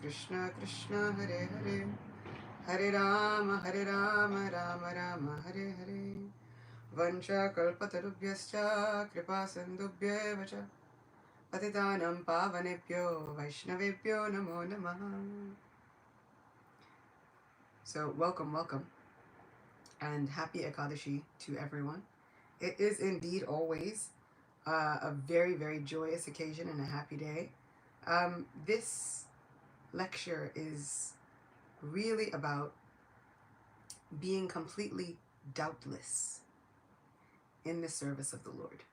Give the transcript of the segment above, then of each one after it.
Krishna Krishna Hare Hare Hare Rama Rama Rama Hare Hare Vansha kalpatarubhyascha kripa sindhubhyeva cha patitanam pavanebhyo vaishnavebhyo namo namaha. So welcome and happy Ekadashi to everyone. It is indeed always a very joyous occasion and a happy day. This lecture is really about being completely doubtless in the service of the Lord.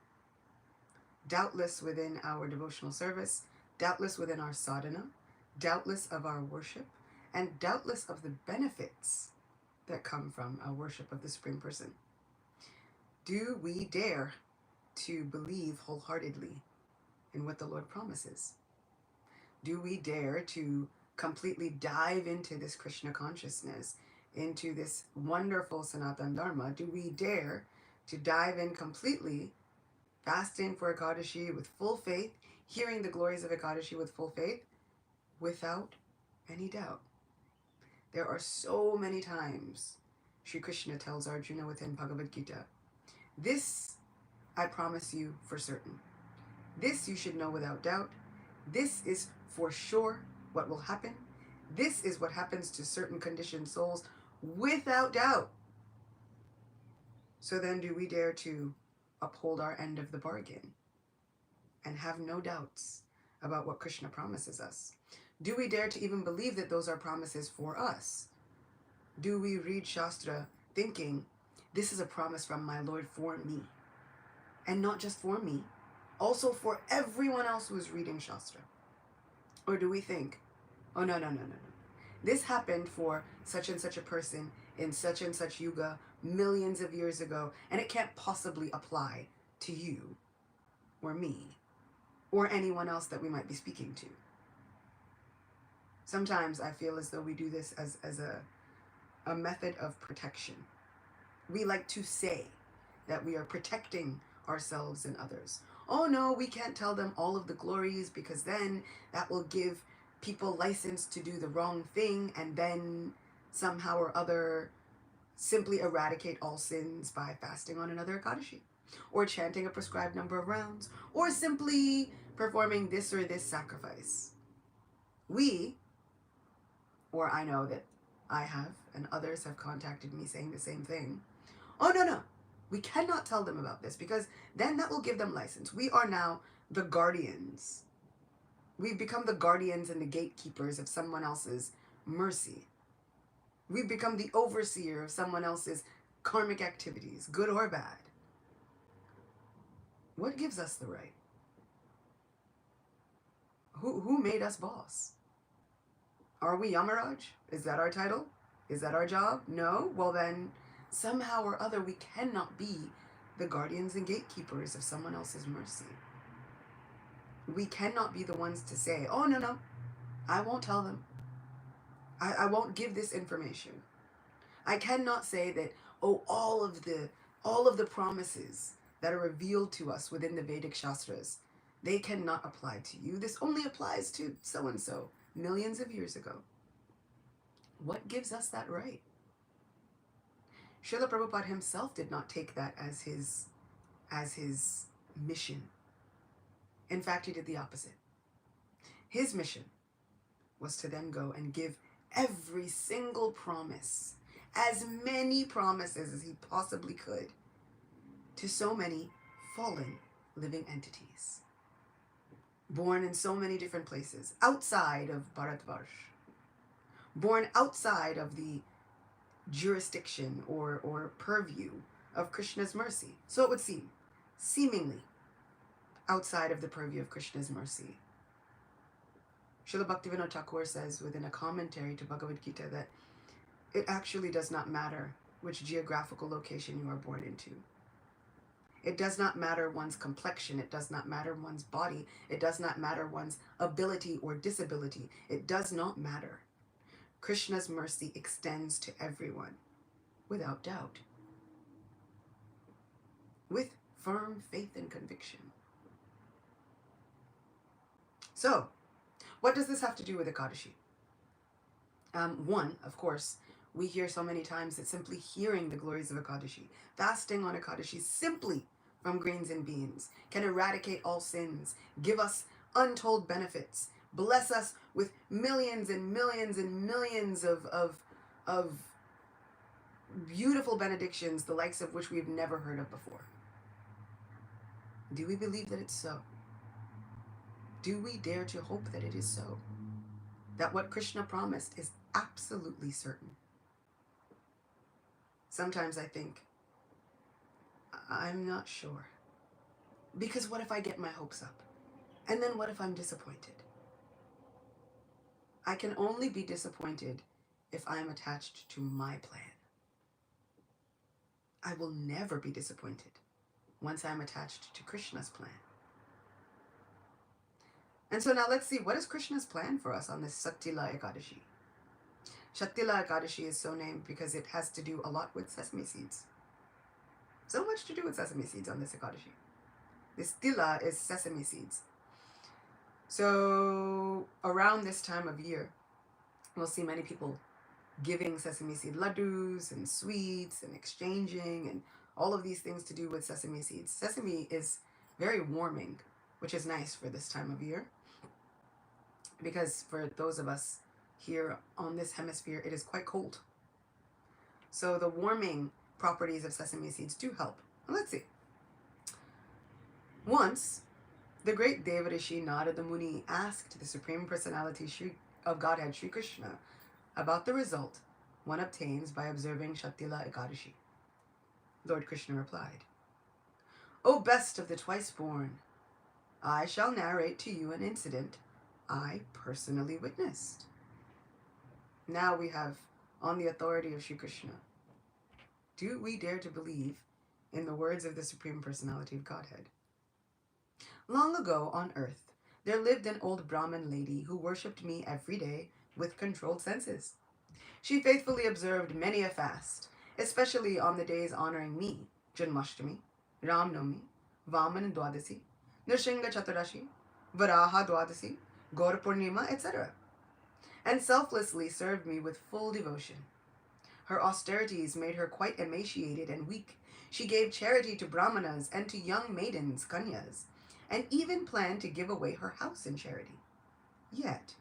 Doubtless within our devotional service, doubtless within our sadhana, doubtless of our worship, and doubtless of the benefits that come from our worship of the Supreme Person. Do we dare to believe wholeheartedly in what the Lord promises? Do we dare to completely dive into this Krishna consciousness, into this wonderful Sanatana Dharma? Do we dare to dive in completely, fasting for Ekadashi with full faith, hearing the glories of Ekadashi with full faith, without any doubt? There are so many times Sri Krishna tells Arjuna within Bhagavad Gita, this I promise you for certain. This you should know without doubt. This is for sure what will happen. This is what happens to certain conditioned souls without doubt. So then do we dare to uphold our end of the bargain and have no doubts about what Krishna promises us? Do we dare to even believe that those are promises for us? Do we read Shastra thinking, this is a promise from my Lord for me? And not just for me, also for everyone else who is reading Shastra? Or do we think, oh, no. This happened for such and such a person in such and such yuga millions of years ago, and it can't possibly apply to you or me or anyone else that we might be speaking to. Sometimes I feel as though we do this as a method of protection. We like to say that we are protecting ourselves and others. Oh no, we can't tell them all of the glories because then that will give people license to do the wrong thing and then somehow or other simply eradicate all sins by fasting on another Ekadashi, or chanting a prescribed number of rounds, or simply performing this or this sacrifice. We, or I know that I have and others have contacted me saying the same thing. Oh no, we cannot tell them about this because then that will give them license. We are now the guardians. We've become the guardians and the gatekeepers of someone else's mercy. We've become the overseer of someone else's karmic activities, good or bad. What gives us the right? Who made us boss? Are we Yamaraj? Is that our title? Is that our job? No? Well then, somehow or other, we cannot be the guardians and gatekeepers of someone else's mercy. We cannot be the ones to say, oh no, I won't tell them. I won't give this information. I cannot say that, oh, all of the promises that are revealed to us within the Vedic Shastras, they cannot apply to you. This only applies to so-and-so millions of years ago. What gives us that right? Srila Prabhupada himself did not take that as his mission. In fact, he did the opposite. His mission was to then go and give every single promise, as many promises as he possibly could, to so many fallen living entities, born in so many different places, outside of Bharatvarsh, born outside of the jurisdiction or purview of Krishna's mercy. So it would seem, seemingly outside of the purview of Krishna's mercy. Srila Bhaktivinoda Thakur says within a commentary to Bhagavad Gita that it actually does not matter which geographical location you are born into. It does not matter one's complexion. It does not matter one's body. It does not matter one's ability or disability. It does not matter. Krishna's mercy extends to everyone, without doubt, with firm faith and conviction. So, what does this have to do with Ekadashi? One, of course, we hear so many times that simply hearing the glories of Ekadashi, fasting on Ekadashi simply from greens and beans, can eradicate all sins, give us untold benefits, bless us with millions and millions and millions of beautiful benedictions, the likes of which we've never heard of before. Do we believe that it's so? Do we dare to hope that it is so? That what Krishna promised is absolutely certain? Sometimes I think, I'm not sure. Because what if I get my hopes up? And then what if I'm disappointed? I can only be disappointed if I am attached to my plan. I will never be disappointed once I'm attached to Krishna's plan. And so now let's see, what is Krishna's plan for us on this Sat-tila Ekadashi? Shatila Ekadashi is so named because it has to do a lot with sesame seeds. So much to do with sesame seeds on this Ekadashi. This tila is sesame seeds. So around this time of year, we'll see many people giving sesame seed laddus and sweets and exchanging and all of these things to do with sesame seeds. Sesame is very warming, which is nice for this time of year, because for those of us here on this hemisphere, it is quite cold. So the warming properties of sesame seeds do help. Well, let's see. Once, the great Devarishi Narada Muni asked the Supreme Personality of Godhead Sri Krishna about the result one obtains by observing Shatila Ekadashi. Lord Krishna replied, "O best of the twice-born, I shall narrate to you an incident I personally witnessed." Now we have, on the authority of Sri Krishna, do we dare to believe in the words of the Supreme Personality of Godhead? Long ago on earth, there lived an old Brahmin lady who worshipped me every day with controlled senses. She faithfully observed many a fast, especially on the days honoring me, Janmashtami, Ramnami, Vaman Dwadasi, Nrsimha Chaturashi, Varaha Dwadasi, Gaur Purnima, etc., and selflessly served me with full devotion. Her austerities made her quite emaciated and weak. She gave charity to brahmanas and to young maidens, kanyas, and even planned to give away her house in charity. Yet,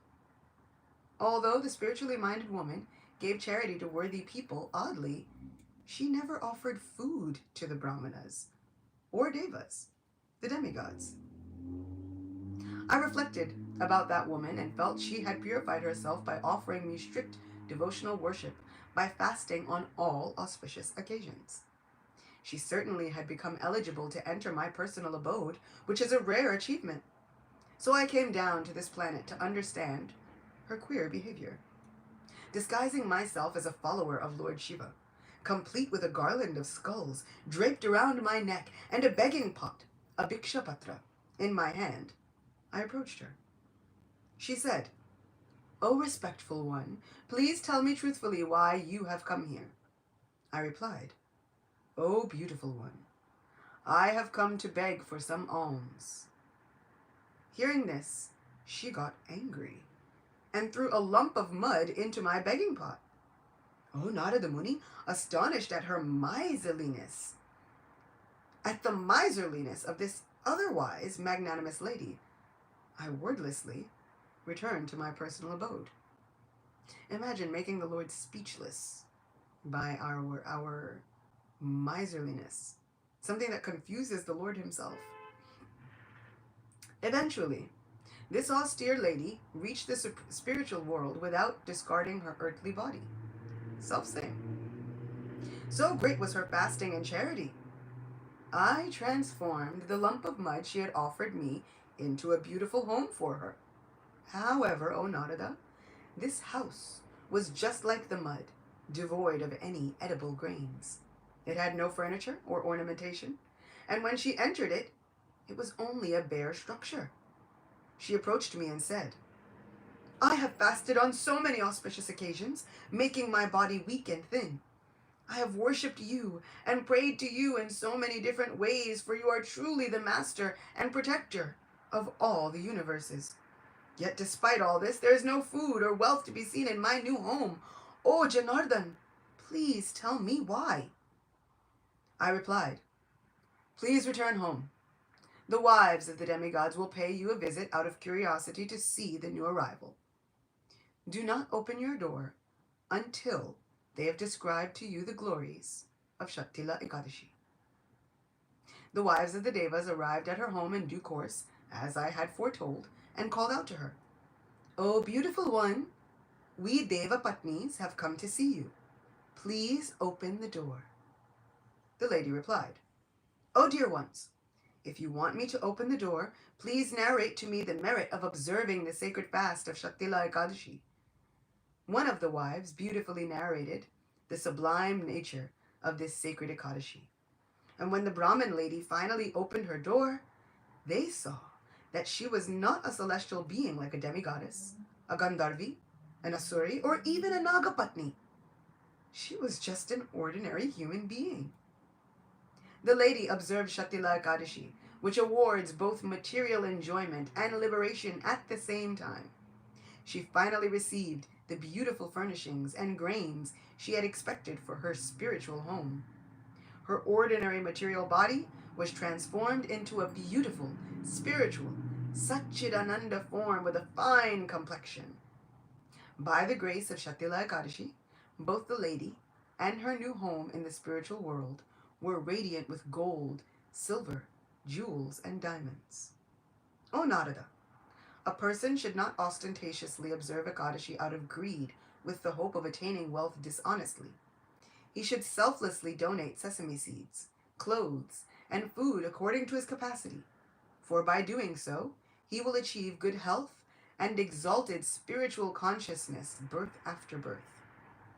although the spiritually minded woman gave charity to worthy people, oddly, she never offered food to the brahmanas or devas, the demigods. I reflected about that woman and felt she had purified herself by offering me strict devotional worship by fasting on all auspicious occasions. She certainly had become eligible to enter my personal abode, which is a rare achievement. So I came down to this planet to understand her queer behavior. Disguising myself as a follower of Lord Shiva, complete with a garland of skulls draped around my neck and a begging pot, a bhikshapatra, in my hand, I approached her. She said, "O respectful one, please tell me truthfully why you have come here." I replied, "O beautiful one, I have come to beg for some alms." Hearing this, she got angry and threw a lump of mud into my begging pot. Oh, Narada Muni, astonished at her miserliness, at the miserliness of this otherwise magnanimous lady, I wordlessly returned to my personal abode. Imagine making the Lord speechless by our miserliness, something that confuses the Lord himself. Eventually, this austere lady reached the spiritual world without discarding her earthly body. Self-same. So great was her fasting and charity, I transformed the lump of mud she had offered me into a beautiful home for her. However, O Narada, this house was just like the mud, devoid of any edible grains. It had no furniture or ornamentation, and when she entered it, it was only a bare structure. She approached me and said, "I have fasted on so many auspicious occasions, making my body weak and thin. I have worshipped you and prayed to you in so many different ways, for you are truly the master and protector of all the universes. Yet despite all this, there is no food or wealth to be seen in my new home. Oh, Janardhan, please tell me why. I replied, please return home. The wives of the demigods will pay you a visit out of curiosity to see the new arrival. Do not open your door until they have described to you the glories of Shat-tila Ekadashi. The wives of the Devas arrived at her home in due course, as I had foretold, and called out to her, O beautiful one, we Deva Patnis have come to see you. Please open the door. The lady replied, O dear ones, if you want me to open the door, please narrate to me the merit of observing the sacred fast of Shatila Ekadashi. One of the wives beautifully narrated the sublime nature of this sacred Ekadashi. And when the Brahmin lady finally opened her door, they saw that she was not a celestial being like a demigoddess, a Gandharvi, an Asuri, or even a Nagapatni. She was just an ordinary human being. The lady observed Shatila Ekadashi, which awards both material enjoyment and liberation at the same time. She finally received the beautiful furnishings and grains she had expected for her spiritual home. Her ordinary material body was transformed into a beautiful, spiritual, Satchidananda form with a fine complexion. By the grace of Shatila Ekadashi, both the lady and her new home in the spiritual world were radiant with gold, silver, jewels, and diamonds. O Narada, a person should not ostentatiously observe Ekadashi out of greed with the hope of attaining wealth dishonestly. He should selflessly donate sesame seeds, clothes, and food according to his capacity, for by doing so, he will achieve good health and exalted spiritual consciousness birth after birth.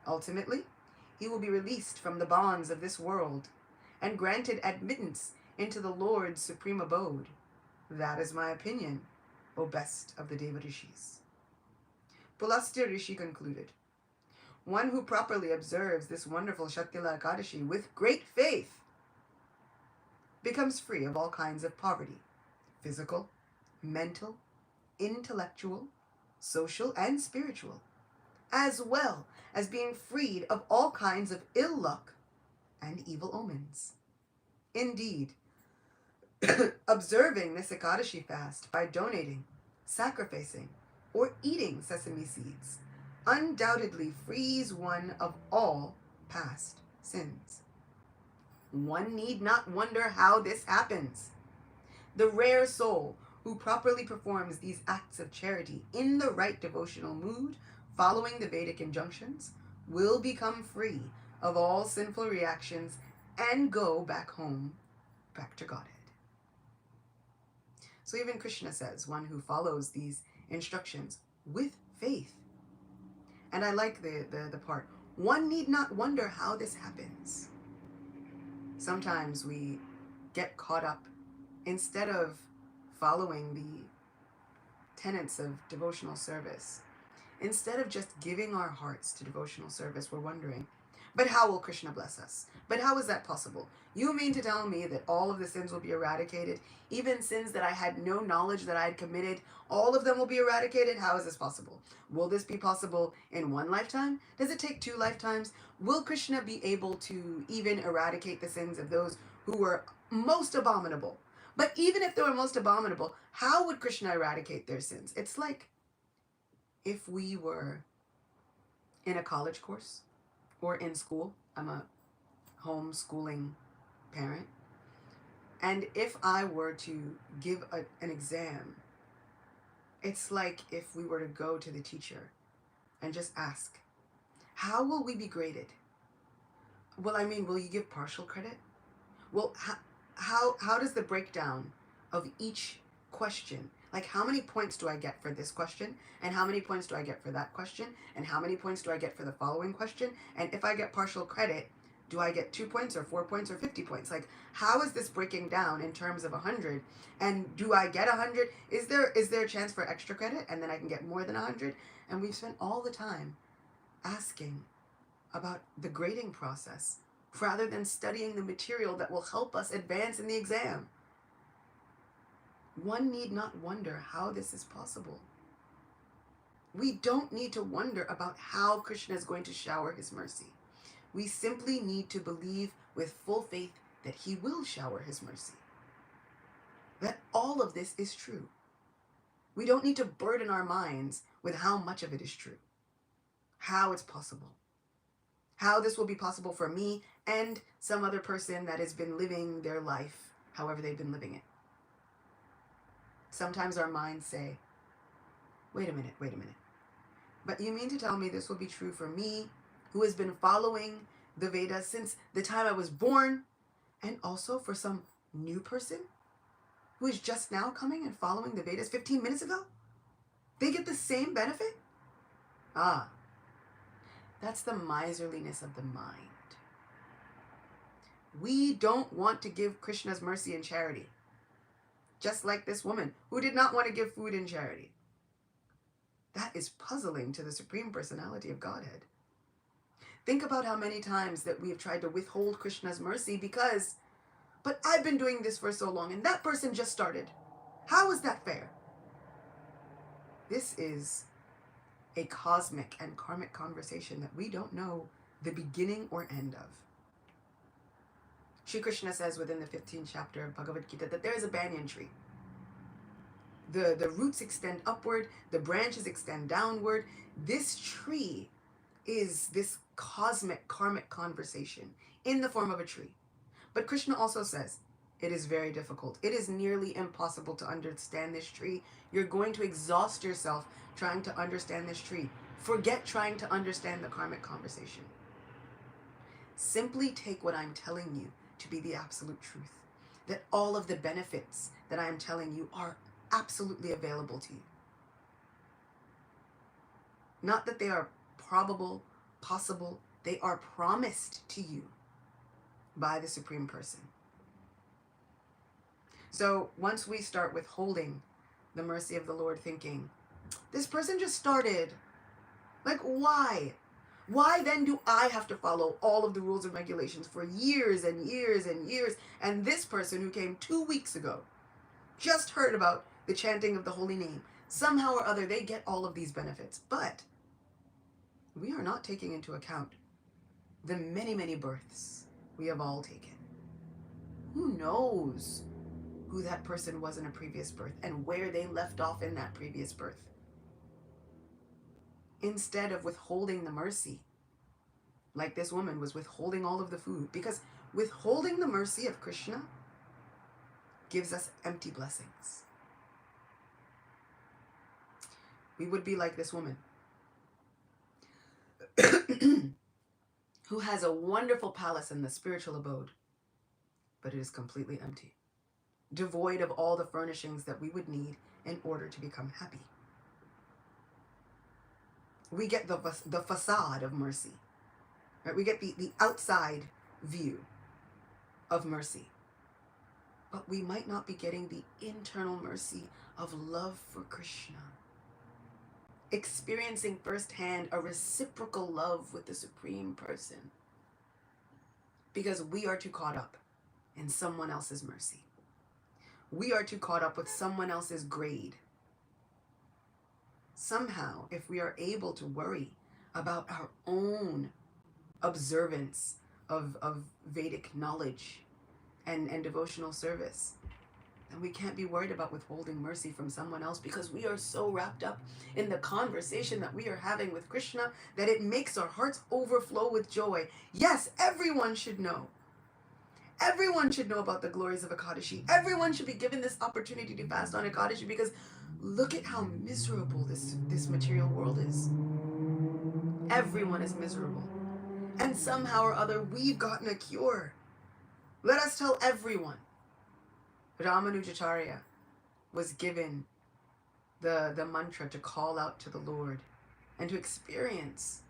Ultimately, he will be released from the bonds of this world and granted admittance into the Lord's supreme abode. That is my opinion, O best of the Deva Rishis. Pulastya Rishi concluded, one who properly observes this wonderful Shatila Ekadashi with great faith becomes free of all kinds of poverty, physical, mental, intellectual, social, and spiritual, as well as being freed of all kinds of ill luck and evil omens. Indeed, observing this Ekadashi fast by donating, sacrificing, or eating sesame seeds undoubtedly frees one of all past sins. One need not wonder how this happens. The rare soul who properly performs these acts of charity in the right devotional mood, following the Vedic injunctions, will become free of all sinful reactions and go back home, back to Godhead. So even Krishna says, one who follows these instructions with faith. And I like the part, one need not wonder how this happens. Sometimes we get caught up, instead of following the tenets of devotional service, instead of just giving our hearts to devotional service, we're wondering, but how will Krishna bless us? But how is that possible? You mean to tell me that all of the sins will be eradicated? Even sins that I had no knowledge that I had committed, all of them will be eradicated? How is this possible? Will this be possible in one lifetime? Does it take 2 lifetimes? Will Krishna be able to even eradicate the sins of those who were most abominable? But even if they were most abominable, how would Krishna eradicate their sins? It's like if we were in a college course or in school. I'm a homeschooling parent. And if I were to give an exam, it's like if we were to go to the teacher and just ask, how will we be graded? Well, I mean, will you give partial credit? Well, how does the breakdown of each question, like how many points do I get for this question, and how many points do I get for that question, and how many points do I get for the following question, and if I get partial credit, do I get 2 points or 4 points or 50 points? Like, how is this breaking down in terms of 100? And do I get 100? Is there a chance for extra credit, and then I can get more than 100? And we've spent all the time asking about the grading process rather than studying the material that will help us advance in the exam. One need not wonder how this is possible. We don't need to wonder about how Krishna is going to shower his mercy. We simply need to believe with full faith that he will shower his mercy. That all of this is true. We don't need to burden our minds with how much of it is true, how it's possible, how this will be possible for me and some other person that has been living their life however they've been living it. Sometimes our minds say, wait a minute. But you mean to tell me this will be true for me, who has been following the Vedas since the time I was born, and also for some new person who is just now coming and following the Vedas 15 minutes ago? They get the same benefit? Ah, that's the miserliness of the mind. We don't want to give Krishna's mercy and charity. Just like this woman who did not want to give food in charity. That is puzzling to the Supreme Personality of Godhead. Think about how many times that we have tried to withhold Krishna's mercy because, but I've been doing this for so long and that person just started. How is that fair? This is a cosmic and karmic conversation that we don't know the beginning or end of. Shri Krishna says within the 15th chapter of Bhagavad Gita that there is a banyan tree. The roots extend upward, the branches extend downward. This tree is this cosmic karmic conversation in the form of a tree. But Krishna also says, it is very difficult. It is nearly impossible to understand this tree. You're going to exhaust yourself trying to understand this tree. Forget trying to understand the karmic conversation. Simply take what I'm telling you to be the absolute truth. That all of the benefits that I am telling you are absolutely available to you. Not that they are probable, possible. They are promised to you by the Supreme Person. So once we start withholding the mercy of the Lord, thinking, this person just started. Like, why? Why then do I have to follow all of the rules and regulations for years and years and years? And this person who came 2 weeks ago just heard about the chanting of the holy name. Somehow or other, they get all of these benefits. But we are not taking into account the many, many births we have all taken. Who knows who that person was in a previous birth and where they left off in that previous birth? Instead of withholding the mercy, like this woman was withholding all of the food, because withholding the mercy of Krishna gives us empty blessings. We would be like this woman who has a wonderful palace in the spiritual abode, but it is completely empty, devoid of all the furnishings that we would need in order to become happy. We get the facade of mercy, right? We get the outside view of mercy, but we might not be getting the internal mercy of love for Krishna, experiencing firsthand a reciprocal love with the Supreme Person, because we are too caught up in someone else's mercy. We are too caught up with someone else's grade. Somehow, if we are able to worry about our own observance of Vedic knowledge and devotional service, then we can't be worried about withholding mercy from someone else, because we are so wrapped up in the conversation that we are having with Krishna that it makes our hearts overflow with joy. Yes, everyone should know. Everyone should know about the glories of Ekadashi. Everyone should be given this opportunity to fast on Ekadashi, because look at how miserable this material world is. Everyone is miserable. And somehow or other, we've gotten a cure. Let us tell everyone. Ramanujacharya was given the mantra to call out to the Lord and to experience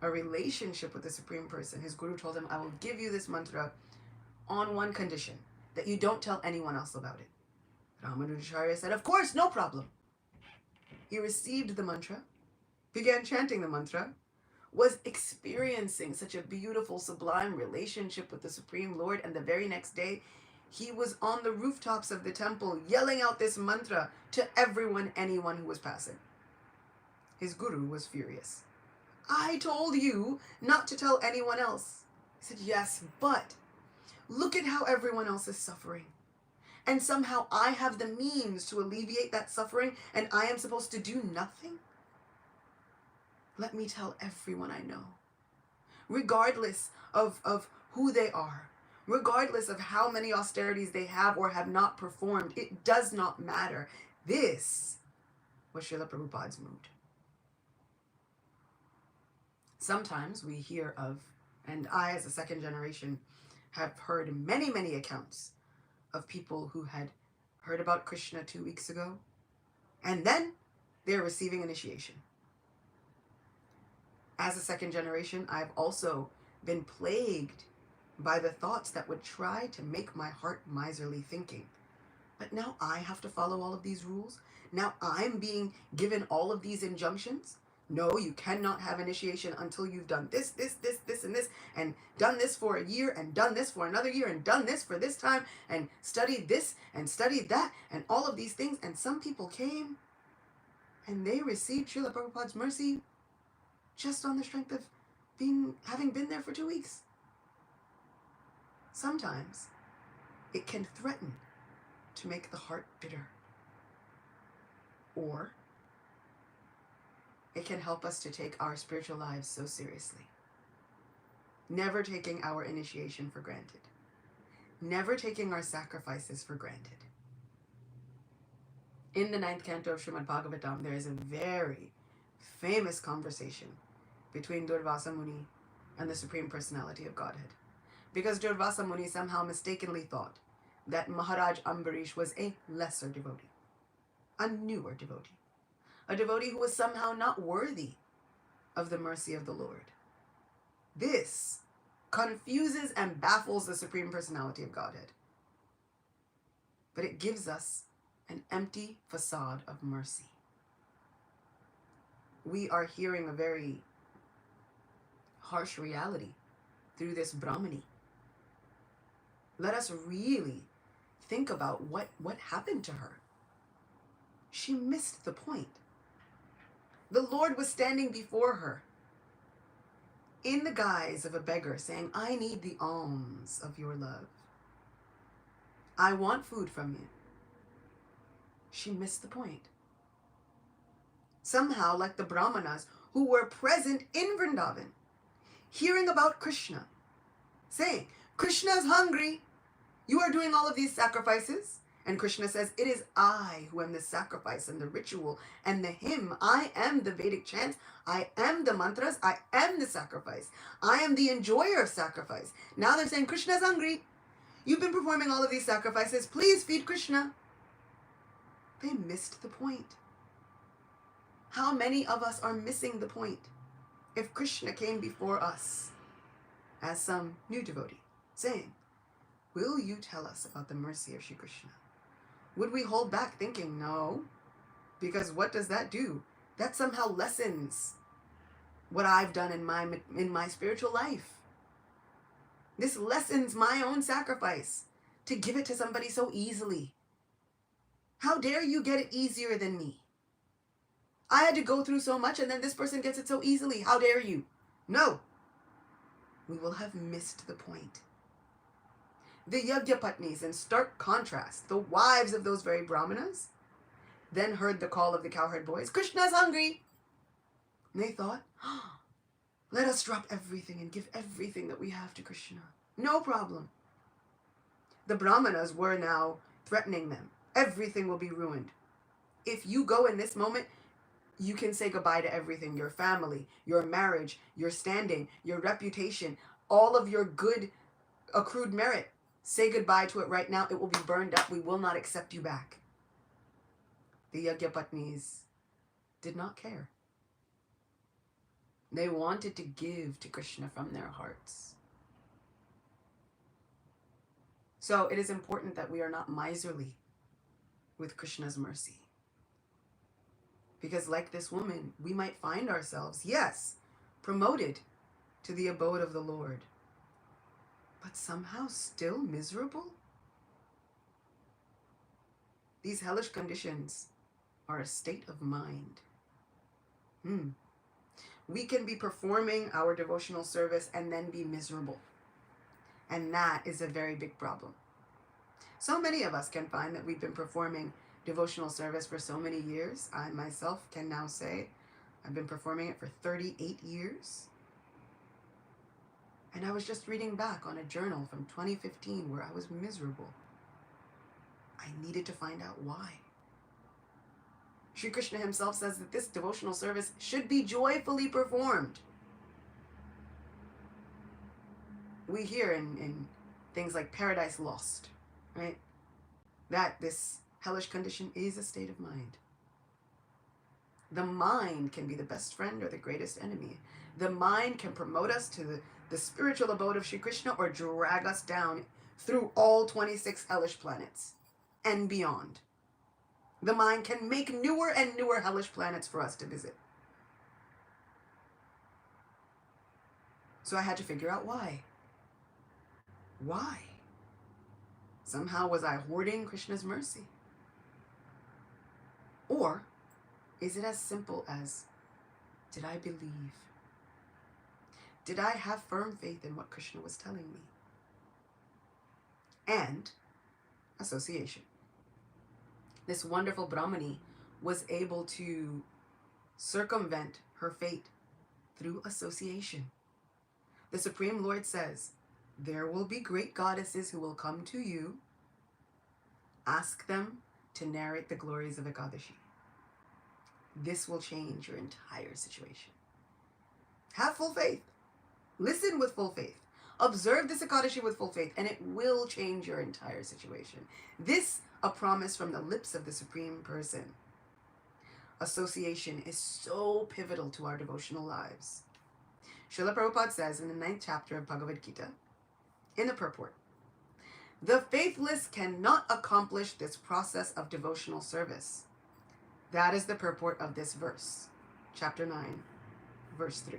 a relationship with the Supreme Person. His guru told him, I will give you this mantra on one condition, that you don't tell anyone else about it. Ramanujacharya said, of course, no problem. He received the mantra, began chanting the mantra, was experiencing such a beautiful, sublime relationship with the Supreme Lord, and the very next day, he was on the rooftops of the temple yelling out this mantra to everyone, anyone who was passing. his guru was furious. I told you not to tell anyone else. He said, yes, but look at how everyone else is suffering. And somehow I have the means to alleviate that suffering, and I am supposed to do nothing? Let me tell everyone I know, regardless of who they are, regardless of how many austerities they have or have not performed, it does not matter. This was Srila Prabhupada's mood. Sometimes we hear of, and I as a second generation have heard many, many accounts of people who had heard about Krishna 2 weeks ago, and then they're receiving initiation. As a second generation, I've also been plagued by the thoughts that would try to make my heart miserly, thinking, but now I have to follow all of these rules? Now I'm being given all of these injunctions? No, you cannot have initiation until you've done this, and this, and done this for a year, and done this for another year, and done this for this time, and studied this, and studied that, and all of these things. And some people came, and they received Srila Prabhupada's mercy just on the strength of having been there for 2 weeks. Sometimes it can threaten to make the heart bitter, or it can help us to take our spiritual lives so seriously. Never taking our initiation for granted. Never taking our sacrifices for granted. In the 9th canto of Srimad Bhagavatam, there is a very famous conversation between Durvasa Muni and the Supreme Personality of Godhead. Because Durvasa Muni somehow mistakenly thought that Maharaj Ambarish was a lesser devotee, a newer devotee, a devotee who was somehow not worthy of the mercy of the Lord. This confuses and baffles the Supreme Personality of Godhead. But it gives us an empty facade of mercy. We are hearing a very harsh reality through this Brahmani. Let us really think about what happened to her. She missed the point. The Lord was standing before her in the guise of a beggar, saying, I need the alms of your love. I want food from you. She missed the point. Somehow, like the Brahmanas who were present in Vrindavan, hearing about Krishna, saying, Krishna's hungry. You are doing all of these sacrifices. And Krishna says, it is I who am the sacrifice and the ritual and the hymn. I am the Vedic chants. I am the mantras. I am the sacrifice. I am the enjoyer of sacrifice. Now they're saying, Krishna's hungry. You've been performing all of these sacrifices. Please feed Krishna. They missed the point. How many of us are missing the point? If Krishna came before us as some new devotee, saying, will you tell us about the mercy of Shri Krishna? Would we hold back thinking, no? Because what does that do? That somehow lessens what I've done in my spiritual life. This lessens my own sacrifice to give it to somebody so easily. How dare you get it easier than me? I had to go through so much and then this person gets it so easily. How dare you? No. We will have missed the point. The Yagyapatnis, in stark contrast, the wives of those very Brahmanas, then heard the call of the cowherd boys, Krishna's hungry. And they thought, let us drop everything and give everything that we have to Krishna. No problem. The Brahmanas were now threatening them. Everything will be ruined. If you go in this moment, you can say goodbye to everything. Your family, your marriage, your standing, your reputation, all of your good accrued merit. Say goodbye to it right now. It will be burned up. We will not accept you back. The Yagyapatnis did not care. They wanted to give to Krishna from their hearts. So it is important that we are not miserly with Krishna's mercy. Because like this woman, we might find ourselves, yes, promoted to the abode of the Lord, but somehow still miserable. These hellish conditions are a state of mind. Hmm. We can be performing our devotional service and then be miserable. And that is a very big problem. So many of us can find that we've been performing devotional service for so many years. I myself can now say I've been performing it for 38 years. And I was just reading back on a journal from 2015 where I was miserable. I needed to find out why. Sri Krishna himself says that this devotional service should be joyfully performed. We hear in things like Paradise Lost, right, that this hellish condition is a state of mind. The mind can be the best friend or the greatest enemy. The mind can promote us to the spiritual abode of Sri Krishna or drag us down through all 26 hellish planets and beyond. The mind can make newer and newer hellish planets for us to visit. So I had to figure out why. Why? Somehow was I hoarding Krishna's mercy? Or is it as simple as, did I believe? Did I have firm faith in what Krishna was telling me? And association. This wonderful Brahmani was able to circumvent her fate through association. The Supreme Lord says, there will be great goddesses who will come to you. Ask them to narrate the glories of Ekadashi. This will change your entire situation. Have full faith. Listen with full faith. Observe this Ekadashi with full faith, and it will change your entire situation. This, a promise from the lips of the Supreme Person. Association is so pivotal to our devotional lives. Srila Prabhupada says in the 9th chapter of Bhagavad Gita, in the purport, the faithless cannot accomplish this process of devotional service. That is the purport of this verse, chapter 9, verse 3.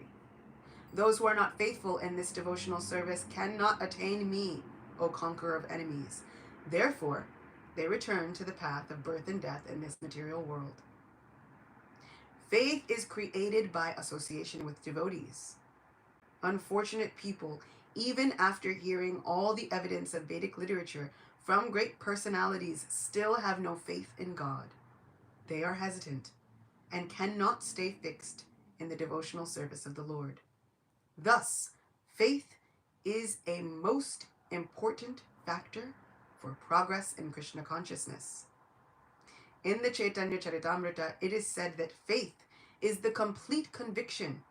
Those who are not faithful in this devotional service cannot attain me, O conqueror of enemies. Therefore, they return to the path of birth and death in this material world. Faith is created by association with devotees. Unfortunate people, even after hearing all the evidence of Vedic literature from great personalities, still have no faith in God. They are hesitant and cannot stay fixed in the devotional service of the Lord. Thus, faith is a most important factor for progress in Krishna consciousness. In the Chaitanya Charitamrita, it is said that faith is the complete conviction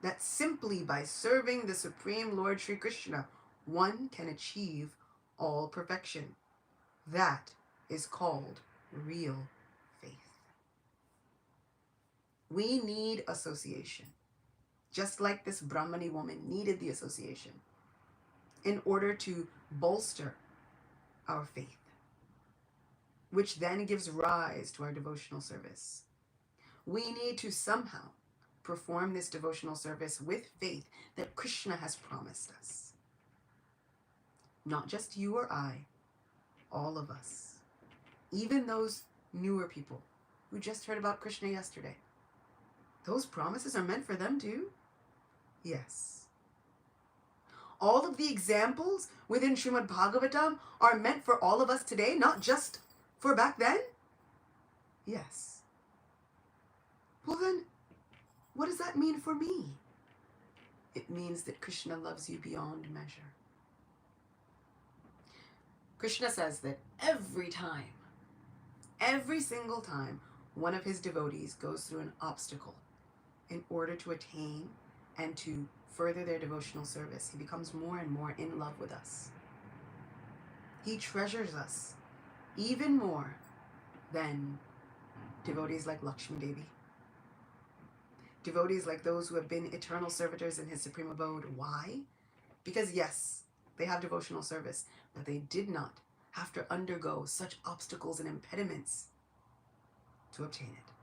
that simply by serving the Supreme Lord Sri Krishna, one can achieve all perfection. That is called real faith. We need association, just like this Brahmani woman needed the association in order to bolster our faith, which then gives rise to our devotional service. We need to somehow perform this devotional service with faith that Krishna has promised us. Not just you or I, all of us. Even those newer people who just heard about Krishna yesterday. Those promises are meant for them too? Yes. All of the examples within Srimad Bhagavatam are meant for all of us today, not just for back then? Yes. Well then, what does that mean for me? It means that Krishna loves you beyond measure. Krishna says that every single time, one of his devotees goes through an obstacle in order to attain and to further their devotional service, he becomes more and more in love with us. He treasures us even more than devotees like Lakshmi Devi. Devotees like those who have been eternal servitors in his supreme abode. Why? Because yes, they have devotional service, but they did not have to undergo such obstacles and impediments to obtain it.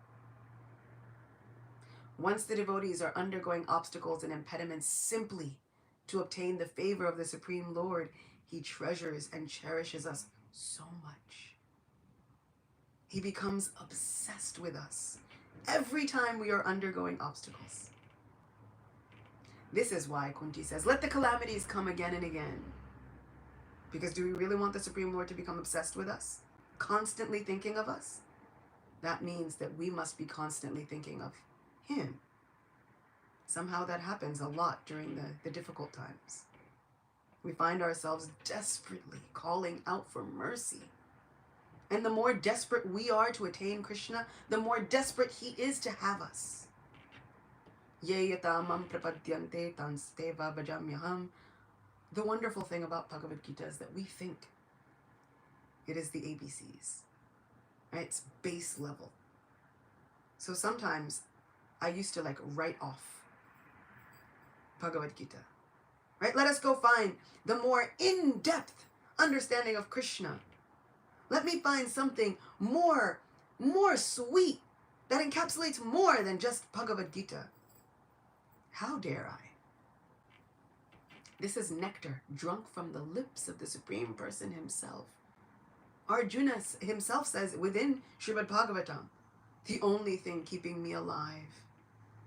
Once the devotees are undergoing obstacles and impediments simply to obtain the favor of the Supreme Lord, he treasures and cherishes us so much. He becomes obsessed with us every time we are undergoing obstacles. This is why Kunti says, let the calamities come again and again. Because do we really want the Supreme Lord to become obsessed with us? Constantly thinking of us? That means that we must be constantly thinking of Him. Somehow that happens a lot during the difficult times. We find ourselves desperately calling out for mercy. And the more desperate we are to attain Krishna, the more desperate He is to have us. Ye yatamam prapadyante tansteva bhajamyaham. The wonderful thing about Bhagavad Gita is that we think it is the ABCs. Right? It's base level. So sometimes I used to write off Bhagavad Gita. Right? Let us go find the more in-depth understanding of Krishna. Let me find something more sweet that encapsulates more than just Bhagavad Gita. How dare I? This is nectar drunk from the lips of the Supreme Person Himself. Arjuna himself says within Srimad Bhagavatam, the only thing keeping me alive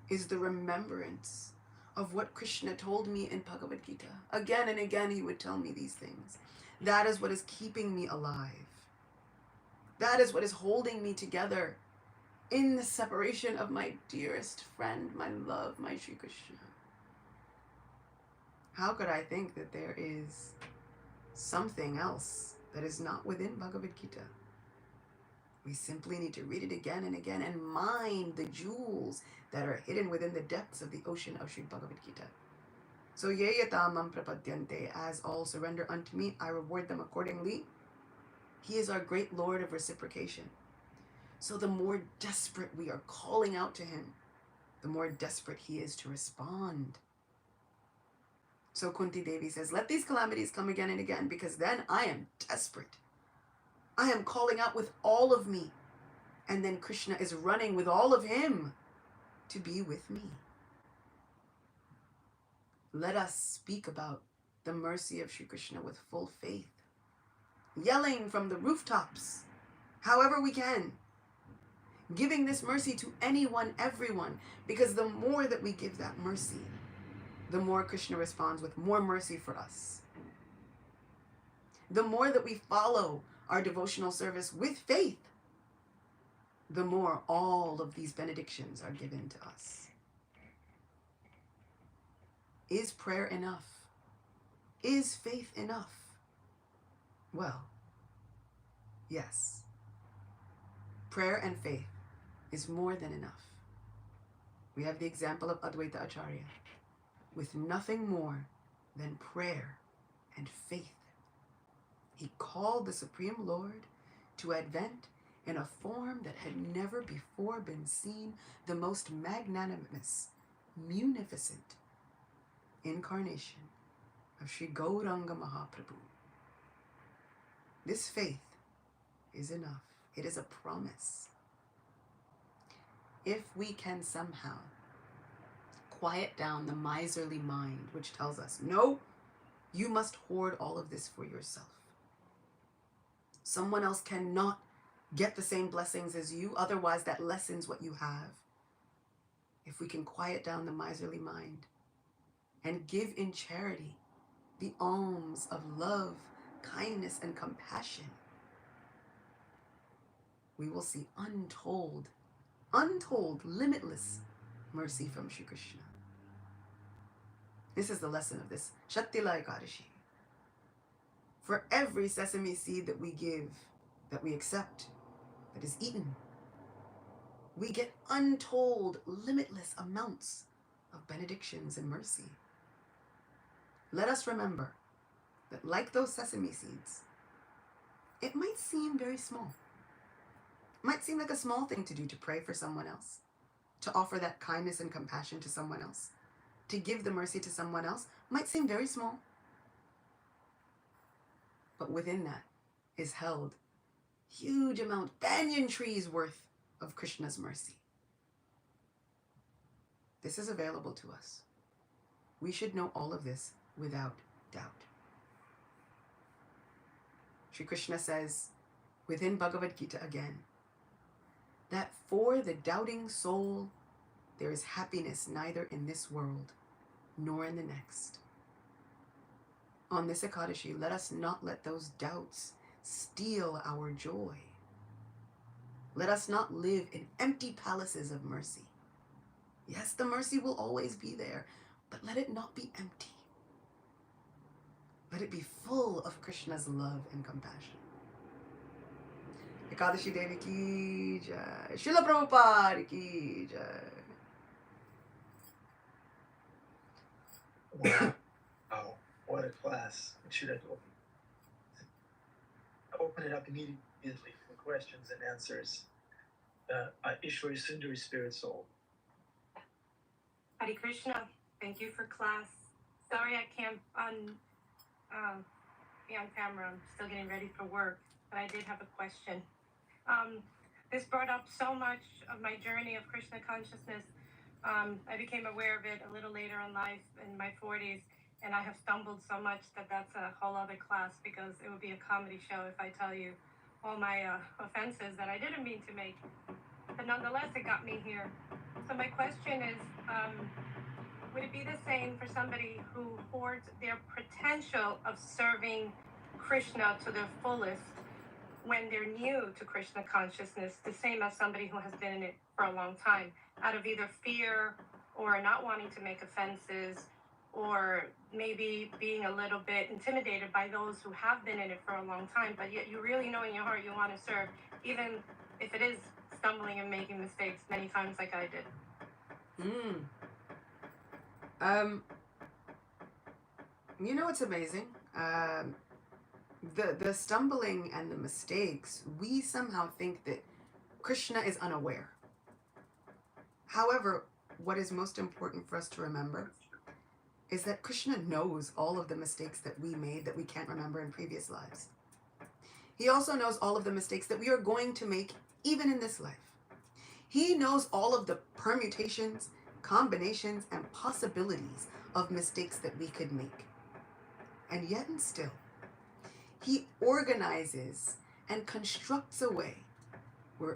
is the remembrance of what Krishna told me in Bhagavad Gita. Again and again He would tell me these things. That is what is keeping me alive. That is what is holding me together in the separation of my dearest friend, my love, my Sri Krishna. How could I think that there is something else that is not within Bhagavad Gita? We simply need to read it again and again and mine the jewels that are hidden within the depths of the ocean of Sri Bhagavad Gita. So, ye yatamam prapadyante, as all surrender unto me, I reward them accordingly. He is our great Lord of reciprocation. So the more desperate we are calling out to Him, the more desperate He is to respond. So Kunti Devi says, let these calamities come again and again, because then I am desperate. I am calling out with all of me. And then Krishna is running with all of Him to be with me. Let us speak about the mercy of Sri Krishna with full faith. Yelling from the rooftops, however we can. Giving this mercy to anyone, everyone. Because the more that we give that mercy, the more Krishna responds with more mercy for us. The more that we follow our devotional service with faith, the more all of these benedictions are given to us. Is prayer enough? Is faith enough? Well, yes. Prayer and faith is more than enough. We have the example of Advaita Acharya. With nothing more than prayer and faith, he called the Supreme Lord to advent in a form that had never before been seen, the most magnanimous, munificent incarnation of Sri Gauranga Mahaprabhu. This faith is enough. It is a promise. If we can somehow quiet down the miserly mind, which tells us, no, you must hoard all of this for yourself. Someone else cannot get the same blessings as you, otherwise that lessens what you have. If we can quiet down the miserly mind and give in charity the alms of love, kindness, and compassion, we will see untold, limitless mercy from Sri Krishna. This is the lesson of this Shatila Ekadashi. For every sesame seed that we give, that we accept, that is eaten, we get untold, limitless amounts of benedictions and mercy. Let us remember that like those sesame seeds, it might seem very small. It might seem like a small thing to do, to pray for someone else, to offer that kindness and compassion to someone else, to give the mercy to someone else. Might seem very small. But within that is held huge amount, banyan trees worth of Krishna's mercy. This is available to us. We should know all of this without doubt. Sri Krishna says within Bhagavad Gita again that for the doubting soul there is happiness neither in this world nor in the next. On this Ekadashi, let us not let those doubts steal our joy. Let us not live in empty palaces of mercy. Yes, the mercy will always be there, but let it not be empty. Let it be full of Krishna's love and compassion. Ekadashi Devi ki jai. Srila Prabhupada ki jai. Wow, what a class. Should I open it up immediately for questions and answers? Ishwari Sundari Spirit Soul. Hare Krishna, thank you for class. Sorry I can't be on camera. I'm still getting ready for work, but I did have a question. This brought up so much of my journey of Krishna consciousness. I became aware of it a little later in life, in my 40s, and I have stumbled so much that that's a whole other class, because it would be a comedy show if I tell you all my offenses that I didn't mean to make. But nonetheless, it got me here. So my question is, would it be the same for somebody who hoards their potential of serving Krishna to their fullest when they're new to Krishna consciousness, the same as somebody who has been in it for a long time, out of either fear or not wanting to make offenses, or maybe being a little bit intimidated by those who have been in it for a long time, but yet you really know in your heart you want to serve, even if it is stumbling and making mistakes many times like I did? You know what's amazing? The stumbling and the mistakes, we somehow think that Krishna is unaware. However, what is most important for us to remember is that Krishna knows all of the mistakes that we made that we can't remember in previous lives. He also knows all of the mistakes that we are going to make even in this life. He knows all of the permutations, combinations, and possibilities of mistakes that we could make. And yet and still, he organizes and constructs a way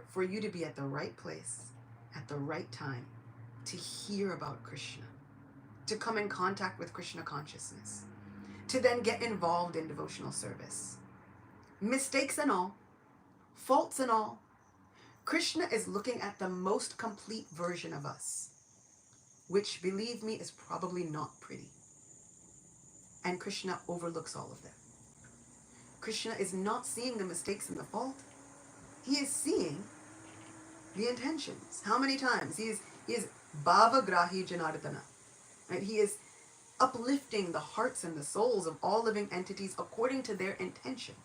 for you to be at the right place, at the right time, to hear about Krishna, to come in contact with Krishna consciousness, to then get involved in devotional service. Mistakes and all, faults and all, Krishna is looking at the most complete version of us, which, believe me, is probably not pretty. And Krishna overlooks all of them. Krishna is not seeing the mistakes and the fault. He is seeing the intentions. How many times? He is Bhava Grahi Janardana. Right? He is uplifting the hearts and the souls of all living entities according to their intention.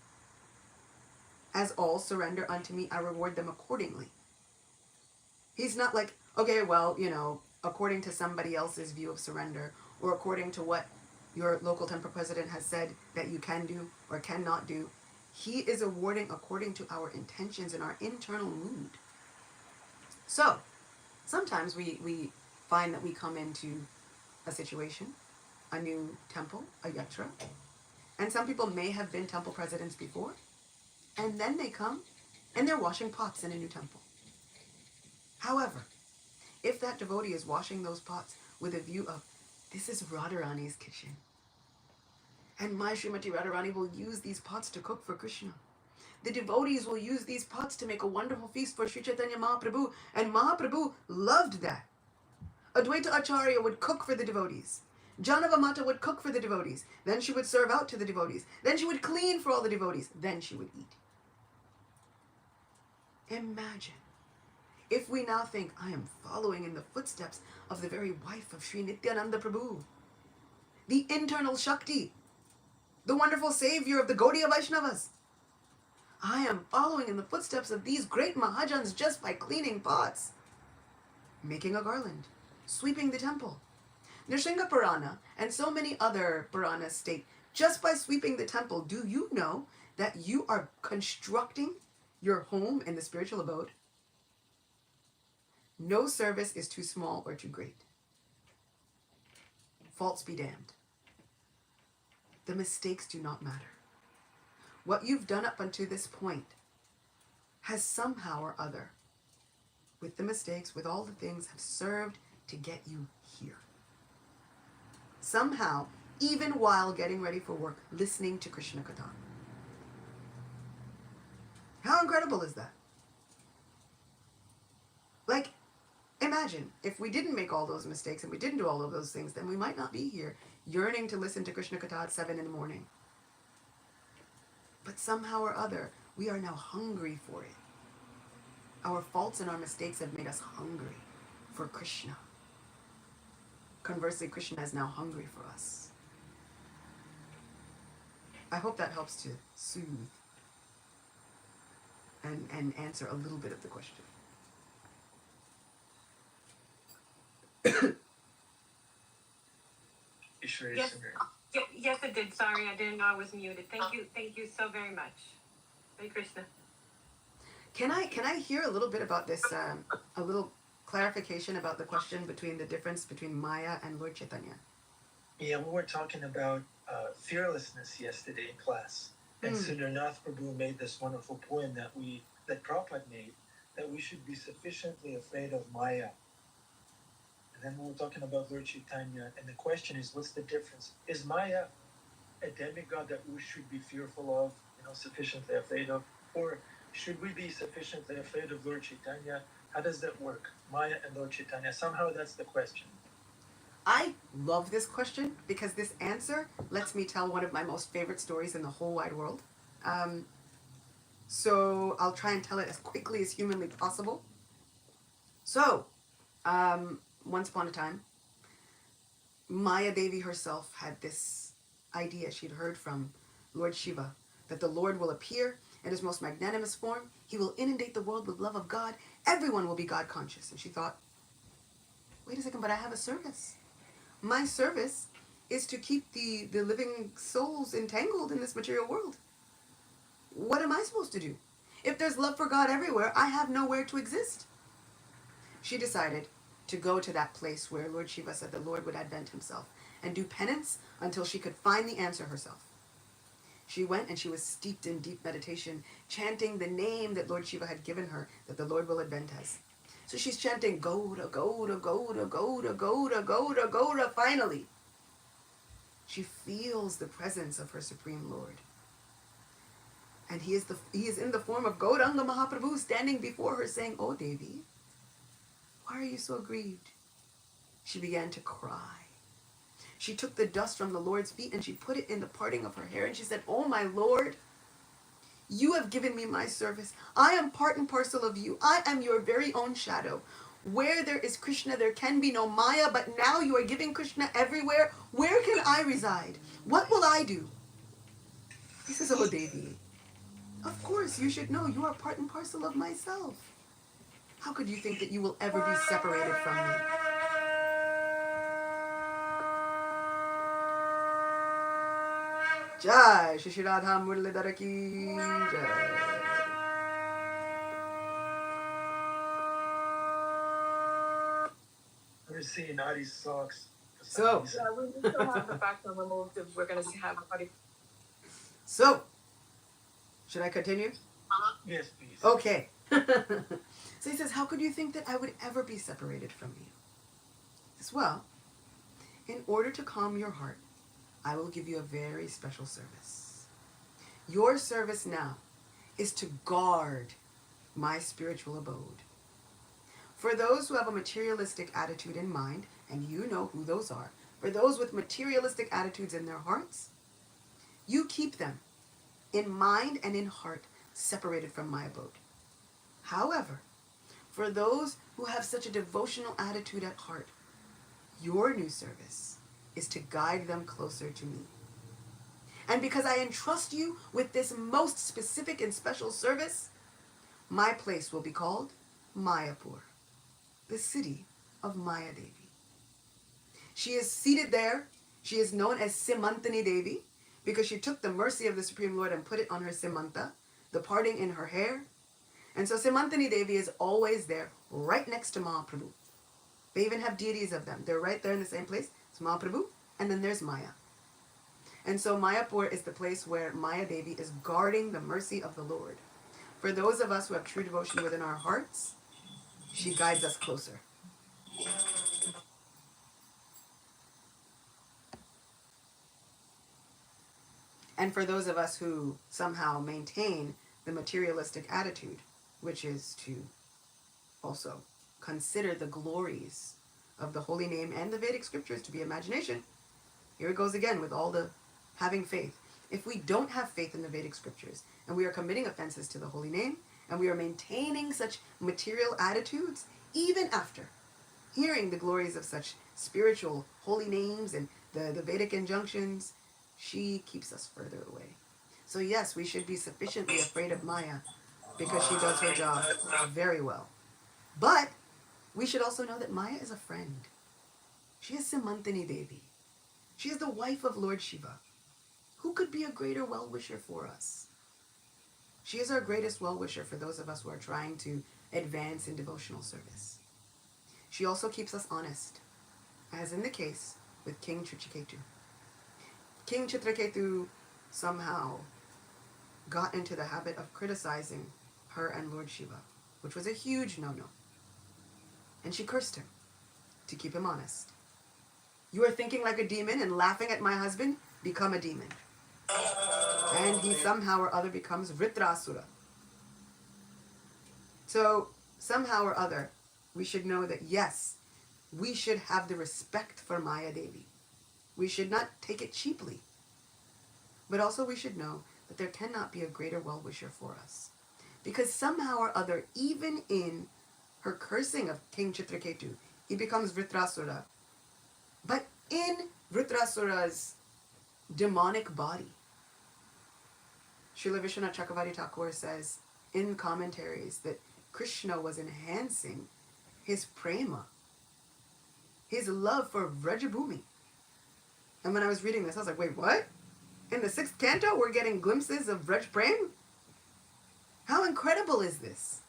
As all surrender unto me, I reward them accordingly. He's not like, okay, well, according to somebody else's view of surrender, or according to what your local temple president has said that you can do or cannot do. He is awarding according to our intentions and our internal mood. So, sometimes we find that we come into a situation, a new temple, a yatra, and some people may have been temple presidents before, and then they come and they're washing pots in a new temple. However, if that devotee is washing those pots with a view of, this is Radharani's kitchen, and my Srimati Radharani will use these pots to cook for Krishna. The devotees will use these pots to make a wonderful feast for Sri Chaitanya Mahaprabhu, and Mahaprabhu loved that. Advaita Acharya would cook for the devotees. Janava Mata would cook for the devotees. Then she would serve out to the devotees. Then she would clean for all the devotees. Then she would eat. Imagine if we now think, I am following in the footsteps of the very wife of Sri Nityananda Prabhu, the internal Shakti, the wonderful savior of the Gaudiya Vaishnavas. I am following in the footsteps of these great Mahajans just by cleaning pots, making a garland, sweeping the temple. Nrsimha Purana and so many other Puranas state, just by sweeping the temple, do you know that you are constructing your home in the spiritual abode? No service is too small or too great. Faults be damned. The mistakes do not matter. What you've done up until this point has somehow or other with the mistakes, with all the things, have served to get you here. Somehow, even while getting ready for work, listening to Krishna Katha. How incredible is that? Like, imagine if we didn't make all those mistakes and we didn't do all of those things, then we might not be here yearning to listen to Krishna Katha at 7 in the morning. But somehow or other, we are now hungry for it. Our faults and our mistakes have made us hungry for Krishna. Conversely, Krishna is now hungry for us. I hope that helps to soothe and answer a little bit of the question. Yes, yes, it did. Sorry, I didn't know I was muted. Thank you so very much. Hare Krishna. Can I hear a little bit about this? A little clarification about the question between the difference between Maya and Lord Chaitanya. Yeah, we were talking about fearlessness yesterday in class, and Sundarnath Prabhu made this wonderful poem that Prabhupada made, that we should be sufficiently afraid of Maya. And then we were talking about Lord Chaitanya, and the question is, what's the difference? Is Maya a demigod that we should be fearful of, sufficiently afraid of? Or should we be sufficiently afraid of Lord Chaitanya? How does that work? Maya and Lord Chaitanya. Somehow that's the question. I love this question because this answer lets me tell one of my most favorite stories in the whole wide world. So I'll try and tell it as quickly as humanly possible. So, once upon a time, Maya Devi herself had this idea she'd heard from Lord Shiva, that the Lord will appear in his most magnanimous form. He will inundate the world with love of God. Everyone will be God conscious. And she thought, wait a second, but I have a service. My service is to keep the living souls entangled in this material world. What am I supposed to do? If there's love for God everywhere, I have nowhere to exist. She decided to go to that place where Lord Shiva said the Lord would advent himself and do penance until she could find the answer herself. She went and she was steeped in deep meditation, chanting the name that Lord Shiva had given her, that the Lord will advent as. So she's chanting, Goda, Goda, Goda, Goda, Goda, Goda, Goda. Finally, she feels the presence of her Supreme Lord. And he is in the form of Gauranga Mahaprabhu standing before her saying, Oh Devi, why are you so grieved? She began to cry. She took the dust from the Lord's feet and she put it in the parting of her hair and she said, Oh my Lord, you have given me my service. I am part and parcel of you. I am your very own shadow. Where there is Krishna, there can be no Maya, but now you are giving Krishna everywhere. Where can I reside? What will I do? He says, Oh Devi, of course you should know you are part and parcel of myself. How could you think that you will ever be separated from me? Jai Shri Radha Murlidhara ki Jai. We're seeing Adi's socks. So, Yeah, we need to have the background removed if we're going to have Hari. So, should I continue? Yes, please. Okay. So he says, how could you think that I would ever be separated from you? He says, well, in order to calm your heart, I will give you a very special service. Your service now is to guard my spiritual abode. For those who have a materialistic attitude in mind, and you know who those are, for those with materialistic attitudes in their hearts, you keep them in mind and in heart separated from my abode. However, for those who have such a devotional attitude at heart, your new service is to guide them closer to me. And because I entrust you with this most specific and special service, my place will be called Mayapur, the city of Maya Devi. She is seated there. She is known as Simantani Devi because she took the mercy of the Supreme Lord and put it on her Simanta, the parting in her hair. And so Simantani Devi is always there, right next to Mahaprabhu. They even have deities of them. They're right there in the same place. It's Mahaprabhu, and then there's Maya. And so Mayapur is the place where Maya Devi is guarding the mercy of the Lord. For those of us who have true devotion within our hearts, She guides us closer. And for those of us who somehow maintain the materialistic attitude, which is to also consider the glories of the holy name and the Vedic scriptures to be imagination, here it goes again with all the having faith. If we don't have faith in the Vedic scriptures and we are committing offenses to the holy name and we are maintaining such material attitudes, even after hearing the glories of such spiritual holy names and the Vedic injunctions, she keeps us further away. So yes, we should be sufficiently afraid of Maya because she does her job very well. But we should also know that Maya is a friend. She is Simantini Devi. She is the wife of Lord Shiva. Who could be a greater well-wisher for us? She is our greatest well-wisher for those of us who are trying to advance in devotional service. She also keeps us honest, as in the case with King Chitraketu. King Chitraketu somehow got into the habit of criticizing her and Lord Shiva, which was a huge no-no. And she cursed him to keep him honest. You are thinking like a demon and laughing at my husband? Become a demon. And he somehow or other becomes Vritrasura. So somehow or other, we should know that yes, we should have the respect for Maya Devi. We should not take it cheaply. But also we should know that there cannot be a greater well-wisher for us. Because somehow or other, even in her cursing of King Chitraketu, he becomes Vritrasura. But in Vritrasura's demonic body, Srila Vishwanath Chakravarti Thakur says in commentaries that Krishna was enhancing his prema, his love for Vrajabhumi. And when I was reading this, I was like, wait, what? In the 6th canto, we're getting glimpses of Vraj Prem? How incredible is this?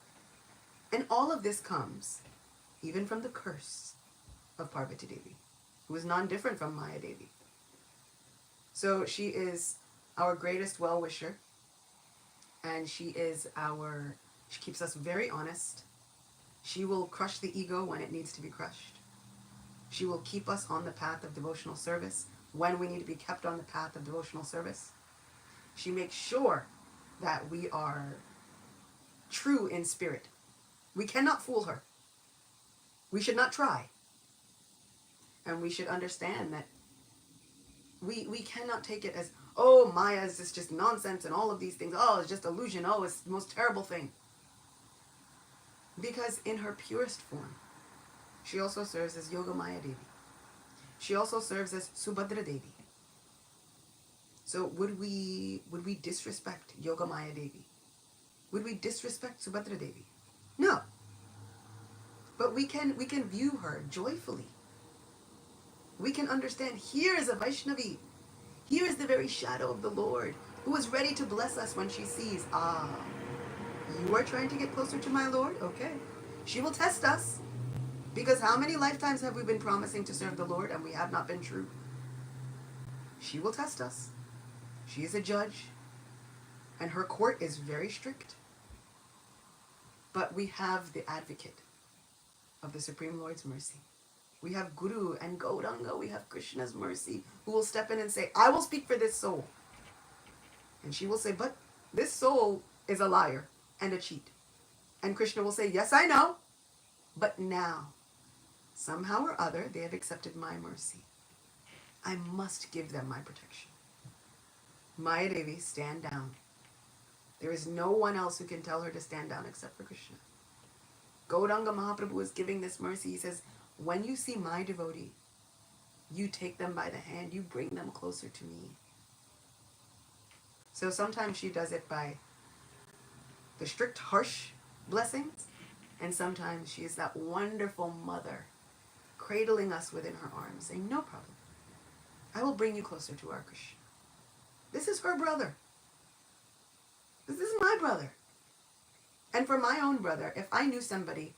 And all of this comes even from the curse of Parvati Devi, who is non-different from Maya Devi. So she is our greatest well-wisher, and she keeps us very honest. She will crush the ego when it needs to be crushed. She will keep us on the path of devotional service when we need to be kept on the path of devotional service. She makes sure that we are true in spirit. We cannot fool her. We should not try. And we should understand that we cannot take it as, oh, Maya is just nonsense and all of these things. Oh, it's just illusion. Oh, it's the most terrible thing. Because in her purest form, she also serves as Yoga Maya Devi. She also serves as Subhadra Devi. So would we disrespect Yoga Maya Devi? Would we disrespect Subhadra Devi? No. But we can view her joyfully. We can understand, here is a Vaishnavi. Here is the very shadow of the Lord, who is ready to bless us when she sees, you are trying to get closer to my Lord? Okay. She will test us. Because how many lifetimes have we been promising to serve the Lord and we have not been true? She will test us. She is a judge. And her court is very strict. But we have the advocate of the Supreme Lord's mercy. We have Guru and Gauranga. We have Krishna's mercy, who will step in and say, I will speak for this soul. And she will say, but this soul is a liar and a cheat. And Krishna will say, yes, I know. But now, somehow or other, they have accepted my mercy. I must give them my protection. Maya Devi, stand down. There is no one else who can tell her to stand down except for Krishna. Gauranga Mahaprabhu is giving this mercy. He says, when you see my devotee, you take them by the hand, you bring them closer to me. So sometimes she does it by the strict, harsh blessings, and sometimes she is that wonderful mother cradling us within her arms, saying, no problem. I will bring you closer to our Krishna. This is her brother. This is my brother. And for my own brother, if I knew somebody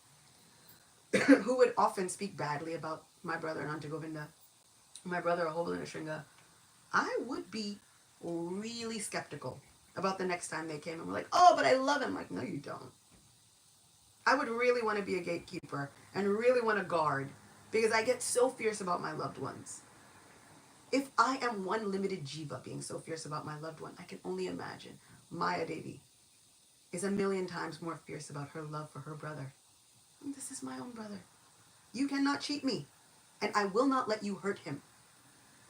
who would often speak badly about my brother Ananta Govinda, my brother Ahobalana Shringa, I would be really skeptical about the next time they came and were like, oh, but I love him. Like, no, you don't. I would really want to be a gatekeeper and really want to guard because I get so fierce about my loved ones. If I am one limited jiva being so fierce about my loved one, I can only imagine Maya Devi is a million times more fierce about her love for her brother. And this is my own brother. You cannot cheat me, and I will not let you hurt him.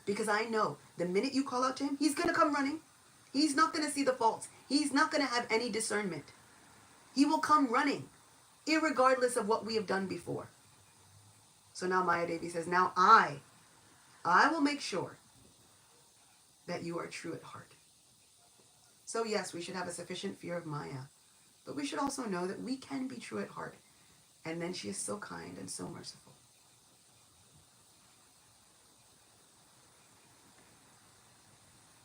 Because I know the minute you call out to him, he's going to come running. He's not going to see the faults. He's not going to have any discernment. He will come running, irregardless of what we have done before. So now Maya Devi says, now I will make sure that you are true at heart. So yes, we should have a sufficient fear of Maya, but we should also know that we can be true at heart. And then she is so kind and so merciful.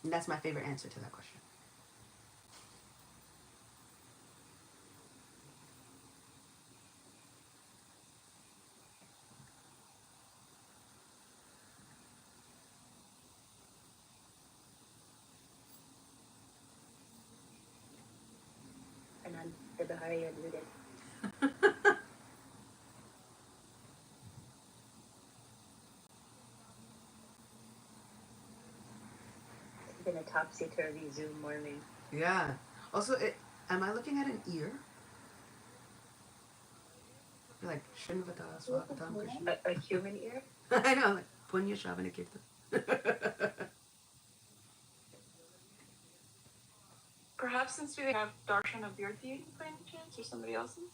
And that's my favorite answer to that question. It's been a topsy-turvy Zoom morning. Yeah. Also, am I looking at an ear? Like, Srinvata Swakatam Krishna. A human ear? I know, like, Punya Shavana Kirtan. Perhaps since we have Darshan of your theater by any chance, or somebody else's?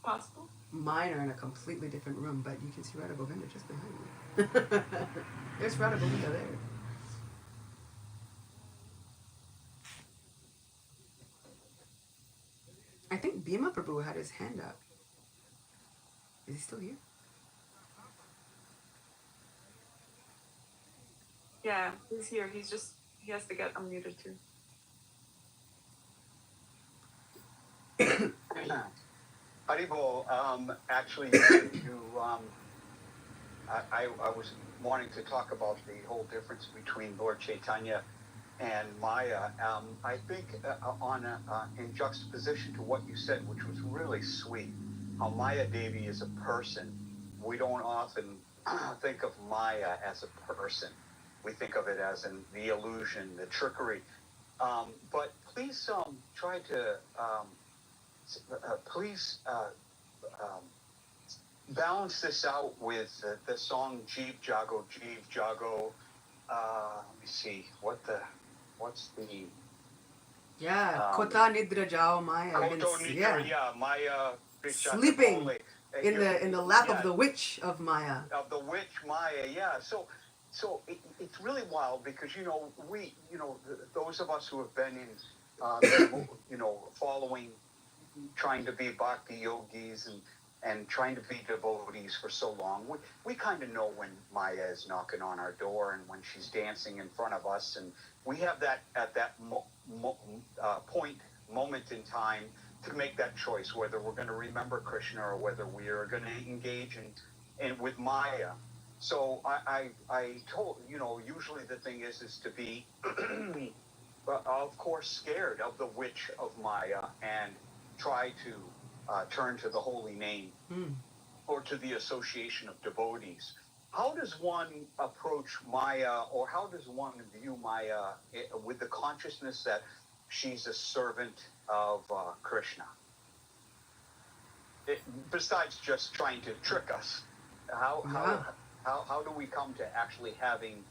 Possible? Mine are in a completely different room, but you can see Radha Govinda just behind me. There's Radha Govinda there. I think Bhima Prabhu had his hand up. Is he still here? Yeah, he's here. He has to get unmuted too. Haribo, actually, I was wanting to talk about the whole difference between Lord Chaitanya and Maya. I think in juxtaposition to what you said, which was really sweet, how Maya Devi is a person. We don't often think of Maya as a person. We think of it as the illusion, the trickery. But please try to balance this out with the song Jeev Jago. Let me see, what's the Kota Nidra Jao Maya. Koto Nidra, yeah, Maya sleeping in the lap of the witch of Maya. Of the witch Maya, yeah. So it's really wild because those of us who have been in following, trying to be bhakti yogis and trying to be devotees for so long, we kind of know when Maya is knocking on our door and when she's dancing in front of us, and we have that at that moment in time to make that choice whether we're going to remember Krishna or whether we are going to engage in with Maya. So I told, usually the thing is to be of course scared of the witch of Maya and try to turn to the holy name or to the association of devotees. How does one approach Maya, or how does one view Maya with the consciousness that she's a servant of Krishna? Besides just trying to trick us, how do we come to actually having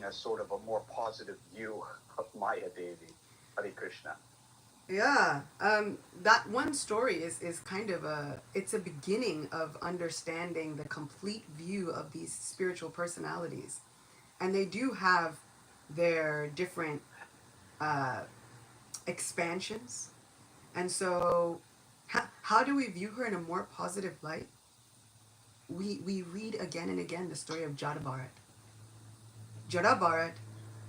a sort of a more positive view of Maya Devi? Hare Krishna. Yeah, that one story is kind of it's a beginning of understanding the complete view of these spiritual personalities. And they do have their different expansions. And so how do we view her in a more positive light? We read again and again the story of Jada Bharat. Jada Bharat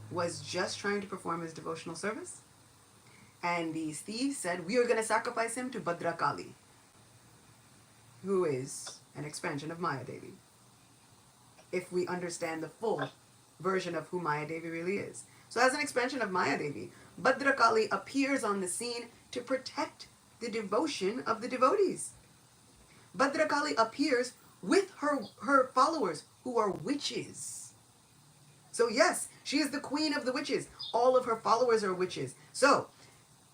was just trying to perform his devotional service. And these thieves said, we are going to sacrifice him to Bhadrakali, who is an expansion of Maya Devi. If we understand the full version of who Maya Devi really is. So as an expansion of Maya Devi, Bhadrakali appears on the scene to protect the devotion of the devotees. Bhadrakali appears with her followers who are witches. So yes, she is the queen of the witches. All of her followers are witches. So,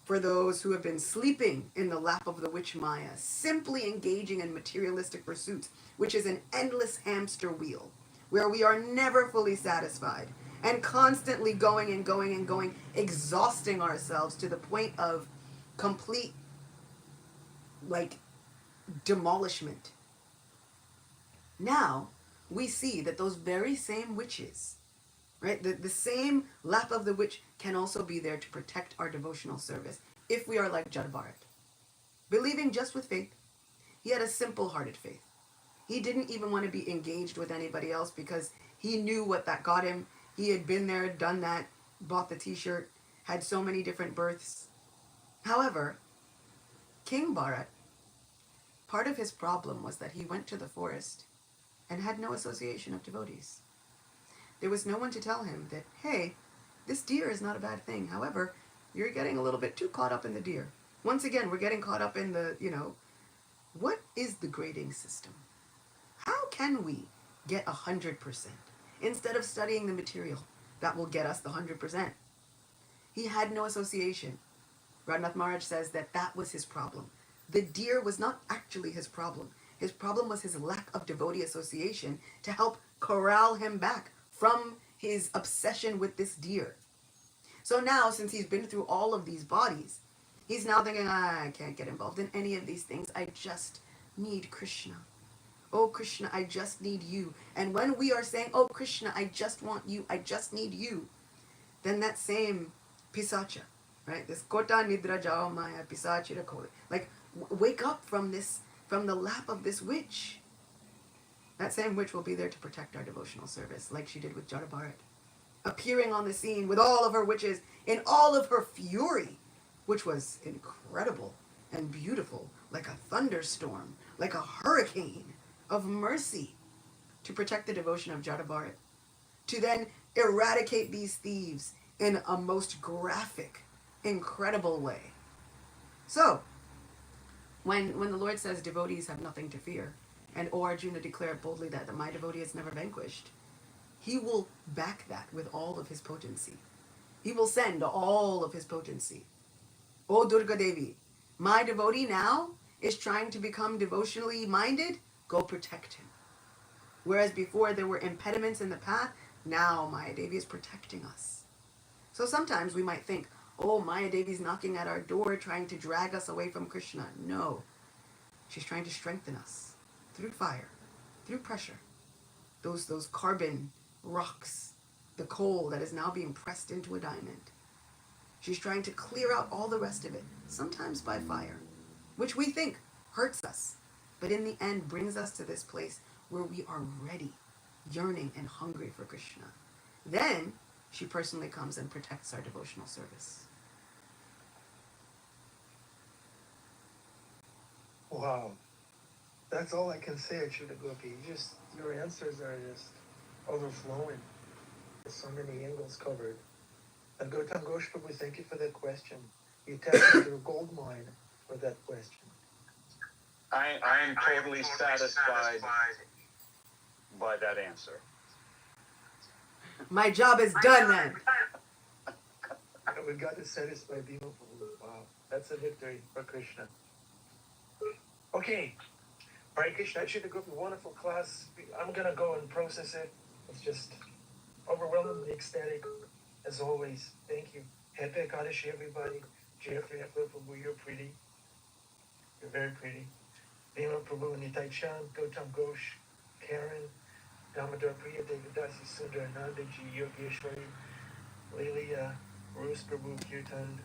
for those who have been sleeping in the lap of the witch Maya, simply engaging in materialistic pursuits, which is an endless hamster wheel, where we are never fully satisfied, and constantly going and going and going, exhausting ourselves to the point of complete, like, demolishment. Now, we see that those very same witches, right, the same lap of the witch can also be there to protect our devotional service if we are like Jadavarat. Believing just with faith, he had a simple-hearted faith. He didn't even want to be engaged with anybody else because he knew what that got him. He had been there, done that, bought the t-shirt, had so many different births. However, King Bharat, part of his problem was that he went to the forest and had no association of devotees. There was no one to tell him that, hey, this deer is not a bad thing. However, you're getting a little bit too caught up in the deer. Once again, we're getting caught up in the, what is the grading system? How can we get 100% instead of studying the material that will get us the 100%? He had no association. Radhanath Maharaj says that that was his problem. The deer was not actually his problem. His problem was his lack of devotee association to help corral him back from his obsession with this deer. So now, since he's been through all of these bodies, he's now thinking, I can't get involved in any of these things. I just need Krishna. Oh, Krishna, I just need you. And when we are saying, oh, Krishna, I just want you, I just need you, then that same pisacha, right? This kota nidra jao maya pisachira kole. Like, wake up from this, from the lap of this witch. That same witch will be there to protect our devotional service, like she did with Jada Bharat, appearing on the scene with all of her witches in all of her fury, which was incredible and beautiful, like a thunderstorm, like a hurricane of mercy, to protect the devotion of Jada Bharat, to then eradicate these thieves in a most graphic, incredible way. So, when the Lord says devotees have nothing to fear, and O Arjuna declared boldly that my devotee is never vanquished, he will back that with all of his potency. He will send all of his potency. O Durga Devi, my devotee now is trying to become devotionally minded, go protect him. Whereas before there were impediments in the path, now Maya Devi is protecting us. So sometimes we might think, oh, Maya Devi's knocking at our door trying to drag us away from Krishna. No, she's trying to strengthen us through fire, through pressure. Those carbon rocks, the coal that is now being pressed into a diamond. She's trying to clear out all the rest of it, sometimes by fire, which we think hurts us, but in the end brings us to this place where we are ready, yearning and hungry for Krishna. Then she personally comes and protects our devotional service. Wow. That's all I can say, Achyuta Gopi. Your answers are just overflowing. There's so many angles covered. And Gautam Ghosh Prabhu, thank you for that question. You tapped into a gold mine for that question. I am totally satisfied by that answer. My job is done then. We got to satisfy Bhima Prabhu. Wow, that's a victory for Krishna. Okay, Hare Krishna, Achyuta Gopi, wonderful class. I'm going to go and process it. It's just overwhelmingly ecstatic, as always. Thank you. Happy Ekadashi, everybody. Jeffrey Prabhu, you're pretty. You're very pretty. Bhima Prabhu, Nitai Chand, Gautam Ghosh, Karen, Damodar Priya, Devadasi Sundar, Anandaji, Yogeshwari, Lilia, Rus Prabhu, Kirtan,